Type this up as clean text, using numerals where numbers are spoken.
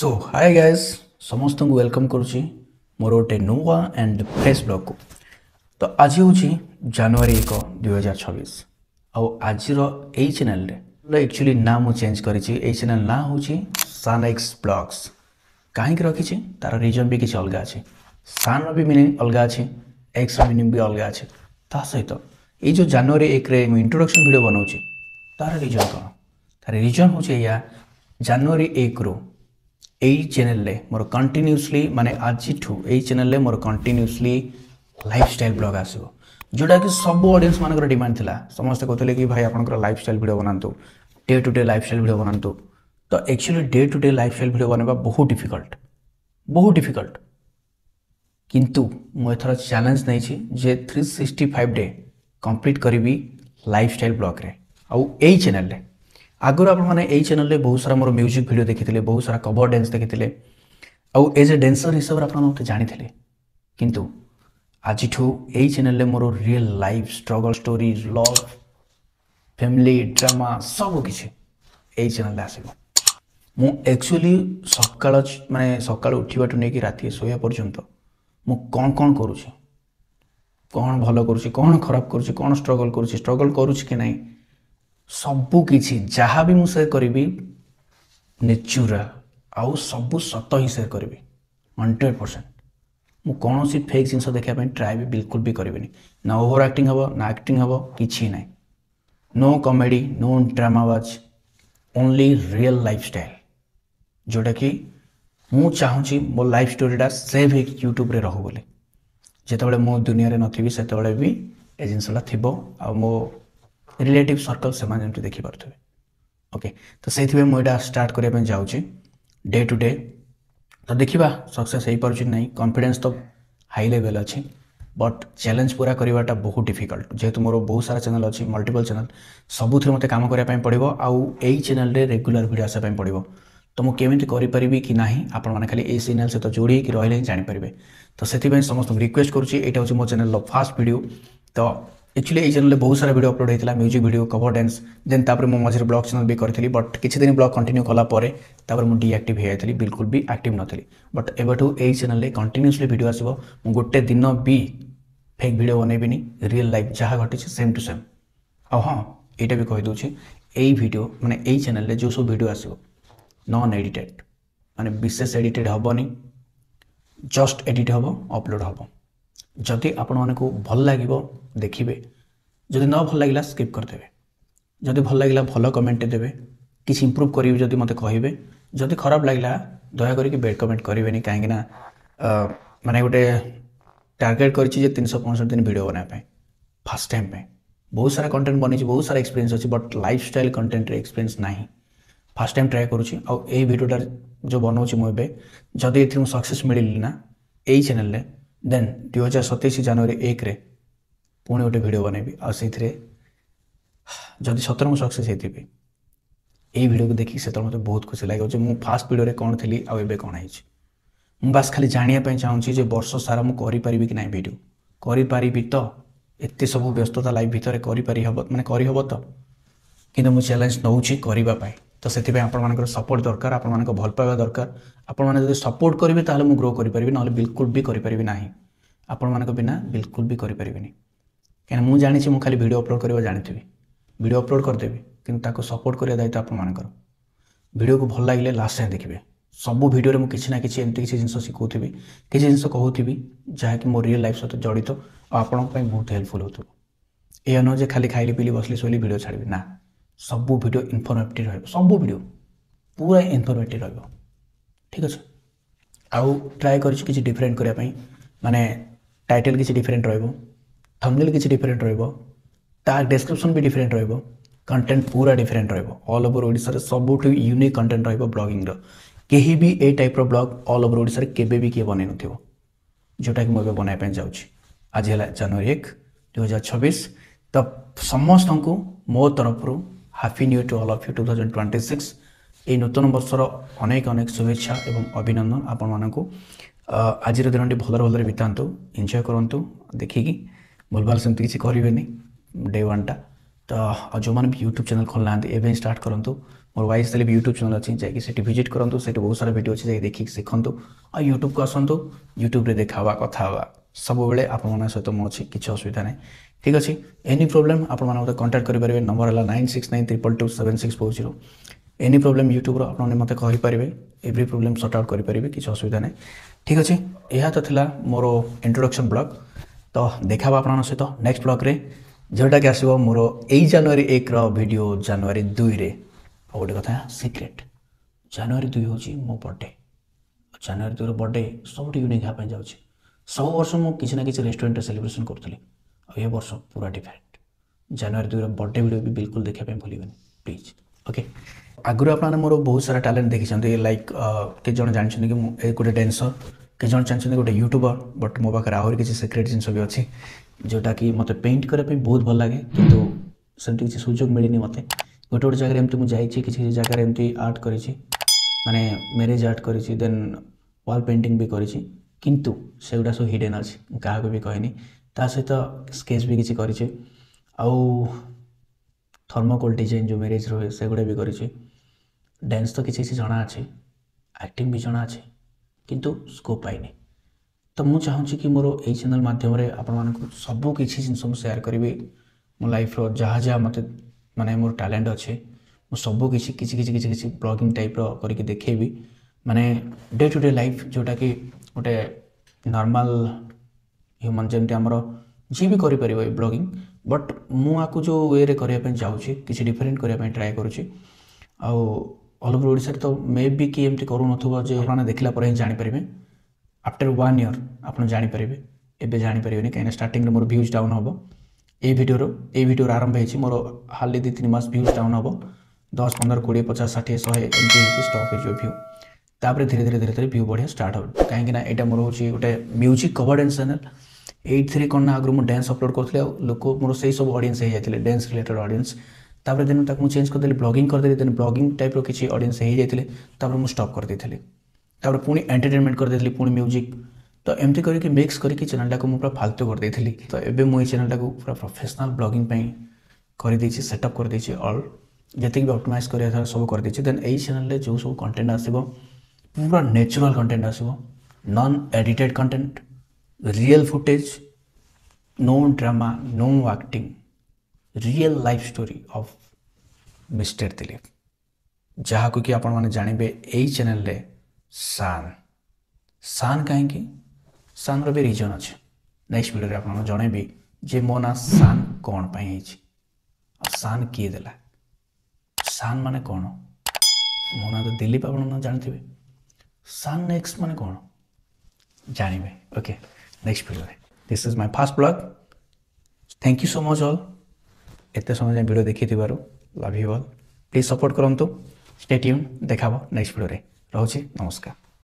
सो hi guys समस्त को welcome करुच्ची मोर गोटे नुआ एंड फ्रेश ब्लॉग को। तो आज हूँ जनवरी 1 2026 आज यही चैनल एक्चुअली ना मु चेंज करी चैनल ना हूँ सान एक्स ब्लॉग्स। कहीं रखी तार रिजन भी किसी अलग अच्छे, सान भी मीनिंग अलग अच्छे, एक्स मीनिंग भी अलग अच्छे। ता सहित ये जो जनवरी 1 रे इंट्रोडक्शन वीडियो बनाऊँ तार रिजन कौन? तार रिजन हूँ या जनवरी 1 रु यही चैनल मोर कंटिन्यूसली माने आज यही चैनल मोर कंटिन्यूसली लाइफस्टाइल ब्लॉग आसो जोटा कि सब ऑडियंस मानकर डिमांड थिला। समस्त कहते कि भाई आपनकर लाइफस्टाइल वीडियो बनातु, day to day lifestyle video बनातु। तो actually day to day lifestyle video बनवा बहुत डिफिकल्ट किंतु मु एथर चैलेंज नहीं जे 365 डे कंप्लीट करी लाइफस्टाइल ब्लॉग रे आउ यही चैनल रे। आगुरी आपने चैनल में बहुत सारा मोर म्यूजिक वीडियो देखी, बहुत सारा कवर डांस देखी, आउ एज ए डांसर हिसाब से आप जानी किंतु आज यही चैनल में more real life struggle story love family drama सब किसी यही चैनल आसो। मु एक्चुअली सकाळ माने सकाळ उठवाटू नहीं कि राति शोया पर्यंत मु कौन कौन करुँच, कौन भल करुँच, कौन खराब करुँच, कौन स्ट्रगल करुँच कि नहीं सबू किसी जहाँ भी मुझे करी नेचुरल आउ सबू सत ही सेयर करी 100%। मु कौन सी फेक जिनस देखा ट्राए भी बिल्कुल भी करी ना ओवर एक्टिंग हम ना एक्टिंग हम कि ना, नो कॉमेडी नो ड्रामाबाज ओनली रियल लाइफस्टाइल जोटा कि मु चाहूँगी मो लाइफ स्टोरीटा सेव हो यूट्यूब रे रहू बोली। जिते मो दुनिया रे नथिबी सेते भी ए जिनसटा थिबो आ मो रिलेटिव सर्कल से देखी पारे। ओके तो से मुझे स्टार्ट करने जाऊँगी डे टू डे। तो देखा सक्सेस हो पार्छ नहीं, कॉन्फिडेंस तो हाई लेवल अच्छी बट चैलेंज पूरा करवाटा बहुत डिफिकल्ट। जेहेतु मोर बहुत सारा चैनल अच्छी मल्टीपल चैनल सबुथ मत काम करने पड़ो आउ यही चैनल रे रेगुलर वीडियो आसापी पड़ो। तो मुझे केमी करी कि ना आपण मैंने खाली ए चैनल सहित जोड़ी रही जानीपारे। तो से समस्त रिक्वेस्ट करुँची यहाँ हूँ मो चैनल फास्ट वीडियो। तो एक्चुअली ये चैनल बहुत सारा वीडियो अपलोड होता है, music video cover dance then तापर मो मझे ब्लॉग चैनल भी करी बट किसी दिन ब्लॉग कंटिन्यू कलापर मुझे डीएक्टिव हो जाती, बिल्कुल भी एक्टिव नथी। बट एबठू यही चैनल कंटिन्यूसली वीडियो आसो। गोटे दिन भी फेक वीडियो बनैबिनी, रियल लाइफ जहाँ घटी सेम टू सेम। हाँ यहाँ भी कहीदे यही वीडियो माने यही चैनल जो सब वीडियो आसो नॉन एडिटेड माने विशेष एडिटेड हेनी, जस्ट एडिट हम अपलोड हम। जदि आपण मानक भल लगे देखिए, जदि न भल लगे स्किप करदे, जदि भल लगे भल कमेंट देवे, किसी इंप्रूव करेंगे जदि मत कहे, जदि खराब लगे दया करके बैड कमेंट करेंगे कहीं माने गोटे टार्गेट कर 365 दिन वीडियो बनाए फर्स्ट टाइम पे बहुत सारा कंटेंट बनी, बहुत सारा एक्सपीरियंस अच्छी बट लाइफस्टाइल कंटेंट रे एक्सपीरियंस नहीं। फर्स्ट टाइम ट्राए करुँची आउ यही वीडियोटा जो बनाऊँ मुझे जदि ये सक्सेस मिलली ना यही चैनल देन 2027 जनवरी 1 रे पुणी गोटे वीडियो बनैबी आदि जदि सतर मुझे सक्सेस होती यही वीडियो को देखिए से मत बहुत खुशी लगे मुझे फास्ट वीडियो रे कौन थी आउ एबे कौन है। बास खाली जानापी चाहूँगी वर्ष सारा मुझे करी कि ना वीडियो करी तो एत सब व्यस्तता लाइफ भितर माने करहब तो कि मुझे चैलेंज नौची करने। तो से सपोर्ट दरकार, आपण मान भल पाइबा दरकार। आपण मैंने सपोर्ट करेंगे तो मुझे ग्रो करें ना बिल्कुल भी करें ना, आपण मान बिना बिल्कुल भी करें कहीं मुझे जानी मुझे खाली वीडियो अपलोड करवा जानी, वीडियो अपलोड करदेवी कि सपोर्ट करने दायित्व आपर। वीडियो को भल लगे लास्ट टाइम देखिए सबू वीडियो में किसी ना कि किसी जिन शिखाऊबी किसी जिन कहूबी जहाँकि मो रियल लाइफ सहित जड़ित आपण बहुत हेल्पफुल हो। यह नुह खाली खाइली पीली बसली शोली वीडियो छाड़ी ना, सबू वीडियो इनफॉर्मेटिव रहिबो, सबू वीडियो पूरा इनफॉर्मेटिव रहिबो। ठीक अच्छे आउ ट्राए कर किसी डिफरेंट करने माने टाइटल किसी डिफरेंट रहिबो, थंबनेल किसी डिफरेंट रहिबो, टैग डिस्क्रिप्शन भी डिफरेंट रहिबो, कंटेंट पूरा डिफरेंट रहिबो। ऑल ओवर ओडिसा रे सबुठ यूनिक कंटेंट रहिबो ब्लॉगिंग रो। केही भी ए टाइप रो ब्लॉग ऑल ओवर ओडिसा रे केबे भी किए बनै नथिबो जोटा कि मैं बनाए पे जाउछि। आज है जनवरी 1 2026। तो समस्त को मो तरफ happy new year to all of you 2026। ये नूतन वर्षर अनेक अनेक शुभेच्छा एवं अभिनंदन आपण मानकु। आज दिन भल भल बितातु, एंजॉय करूँ देखिकी भूलभाल सेमती किसी करेंगे डे 1 टा। तो जो मैंने भी यूट्यूब चैनल खोलना एवं स्टार्ट करूँ मोर वाइस तेल यूट्यूब चैनल अच्छी जाकि विजिट करूँ से बहुत सारा वीडियो अच्छे देखिए सीखु आ यूट्यूब को आसतु यूट्यूब रे देखा कथा सब बेले आप सहित मुझे किसी असुविधा नहीं ठीक अच्छे एनी प्रोब्लेम आप कंटाक्ट करेंगे नंबर है 9692227640 एनी प्रोब्लेम यूट्यूब आपने मत कहींपारे एव्री प्रोब्लेम सॉर्ट आउट करेंगे किसी असुविधा नहीं ठीक अच्छे यह तो थिला मोर इंट्रोडक्शन ब्लॉग तो देखा आप सहित नेक्स्ट ब्लॉग रे जोटा कि आसो मोर यही जनवरी 1 वीडियो जनवरी 2 रे गोटे कथा सिक्रेट जनवरी 2 हूँ मो बर्थडे जनवरी 2 बर्थडे सब यूनिक हाँ जाऊँगी सब वर्ष मुझे किसी ना कि रेस्टोरेंट सेलिब्रेशन करूँ ये वर्ष पूरा डिफरेंट जनवरी 2 बर्थडे वीडियो भी बिल्कुल देखा भूल प्लीज ओके आगुरी आपने मोर बहुत सारा टैलेंट देखी लाइक के जन जानते कि मुझे गोटे डांसर के जन जानते गोटे यूट्यूबर बट मो पाखे आहरी किसी सिक्रेट जिनस भी अच्छी जोटा कि मत पेंट करने बहुत भल लगे किंतु सेमती किसी सुजोग मिलनी मत गोटे गोटे जगह एमती मुझे किसी जगह एमती आर्ट कर माने मैरिज आर्ट कर देन वॉल पेंटिंग भी करी किंतु सेगुड़ा सब हिडन अच्छी क्या भी कहनी ता सहित स्केच भी किसी कर थर्मोकोल डिजाइन जो मैरिज रहे से गुड़ा भी करी डांस तो किसी जना अच्छे एक्टिंग भी जना अच्छे किंतु स्कोप पाइनी तो मुझे चाहूँगी कि मोर यही चैनल माध्यम आपण सब किसी जिन सेयार करी मो लाइफ जहाँ जहाँ मत माने मोर टैलेंट अच्छे मुझे सब किसी किसी किसी किसी किसी ब्लॉगिंग टाइप करके देखेबी माने डे टू डे लाइफ जोटा कि गोटे नॉर्मल ह्यूमन जमी आमर जी भी करें ब्लॉगिंग बट मुझे जो वे रे करने जाऊँगी किसी डिफरेंट करने ट्राए करुँची ऑल ओवर ओडिशा तो मे बी कि एमती करूँ आपने देखला पर ही जानीपर आफ्टर 1 ईयर आप जानीपर एवं जानीपर कहीं स्टार्टिंग मोर व्यूज डाउन हम ये वीडियो आरंभ हो मोर हार्डली 2-3 मास व्यूज डाउन हम 10, 15, 20, 50, 60, 100 एमती स्टॉप हो व्यू तापर धीरे धीरे धीरे धीरे व्यू बढ़िया स्टार्ट हो कहीं यहाँ मोर हूँ गोटे म्यूजिक कवर डांस चैनल ये कौन ना आगु डांस अपलोड करूँ लोक मोर से सब ऑडियंस हो जाते डांस रिलेटेड ऑडियंस तापर दिन तक चेंज करदेली ब्लॉगिंग करदेली देन ब्लॉगिंग टाइप किसी ऑडियंस हो जाते तापर मुझे स्टॉप कर देती तापर पुणी एंटरटेनमेंट कर देती पुणी म्यूजिक तो एमती करके मिक्स करके चैनल को पूरा फालतू कर देती तो एबे मुझे चैनल को पूरा प्रोफेशनल ब्लॉगिंग कर देछि सेटअप कर देछि ऑल जैसे भी ऑप्टिमाइज कर सब कर देछि देन यही चैनल जो सब कंटेंट आसीबो पूरा नेचुरल कंटेंट आसीबो non edited content real footage no drama no acting real life story of mister Dilip जहाँ को कि आपण माने जानबे यही चैनल रे सान कहीं सान भी रिजन अच्छे नेक्स्ट वीडियो आप जनइबी जे मो ना सान कौन पाई सान किए देला सान माने कौन मो ना तो दिलीप आप जानते सान नेक्स्ट माने कौन जानवे okay next video this is my first blog thank you so much all एत समय वीडियो देखी love you all please support करूँ स्टे ट्यून देखा नेक्स्ट वीडियो रोचे नमस्कार।